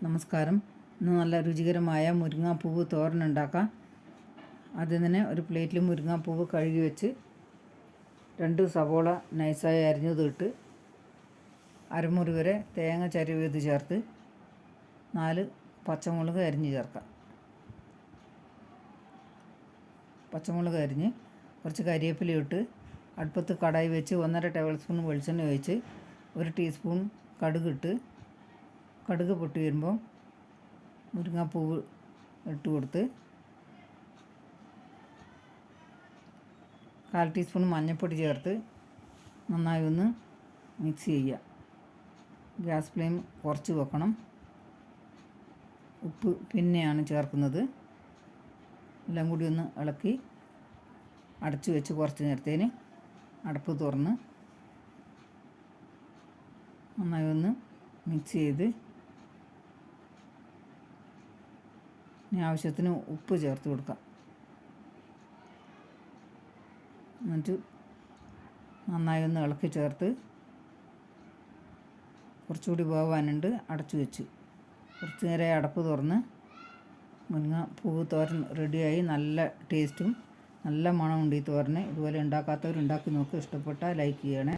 നമസ്കാരം. ഇന്ന് നല്ല രുചികരമായ മുരിങ്ങാപ്പൂവ് തോരൻ ഉണ്ടാക്കാം. ആദ്യം തന്നെ ഒരു പ്ലേറ്റിൽ മുരിങ്ങാപ്പൂവ് കഴുകി വെച്ച് 2 സവോള നൈസായി അരിഞ്ഞത് ഇട്ട് അരമുറി വരെ തേങ്ങ ചരുവിയത് ചേർത്ത് 4 പച്ചമുളക് അരിഞ്ഞ് ചേർക്കാം. പച്ചമുളക് അരിഞ്ഞ് കുറച്ച് കരിവേപ്പില ഇട്ട് അടുപ്പത്ത് കടായി വെച്ച് 1.5 ടേബിൾ സ്പൂൺ വെളിച്ചെണ്ണ ഒഴിച്ച് 1 ടീസ്പൂൺ കടുകിട്ട് കടുക് പൊട്ടി വരുമ്പോൾ മുരിങ്ങാപ്പൂവ് ഇട്ട് കൊടുത്ത് 1/4 ടീസ്പൂൺ മഞ്ഞൾപ്പൊടി ചേർത്ത് നന്നായി ഒന്ന് മിക്സ് ചെയ്യുക. ഗ്യാസ് ഫ്ലെയിം കുറച്ച് വെക്കണം. ഉപ്പ് പിന്നെയാണ് ചേർക്കുന്നത്. എല്ലാം കൂടി ഒന്ന് ഇളക്കി അടച്ചു വെച്ച് കുറച്ച് നേരത്തേന് അടപ്പ് തുറന്ന് നന്നായി ഒന്ന് മിക്സ് ചെയ്ത് ഇനി ആവശ്യത്തിന് ഉപ്പ് ചേർത്ത് കൊടുക്കാം. എന്നിട്ട് നന്നായി ഒന്ന് ഇളക്കി ചേർത്ത് കുറച്ചുകൂടി വേവാനുണ്ട്. അടച്ചു വെച്ച് കുറച്ച് നേരം അടപ്പ് തുറന്ന് മുരിങ്ങാപ്പൂവ് തോരൻ റെഡിയായി. നല്ല ടേസ്റ്റും നല്ല മണമുണ്ട് ഈ തോരന്. ഇതുപോലെ ഉണ്ടാക്കാത്തവർ ഉണ്ടാക്കി നോക്കുക. ഇഷ്ടപ്പെട്ടാൽ ലൈക്ക് ചെയ്യണേ.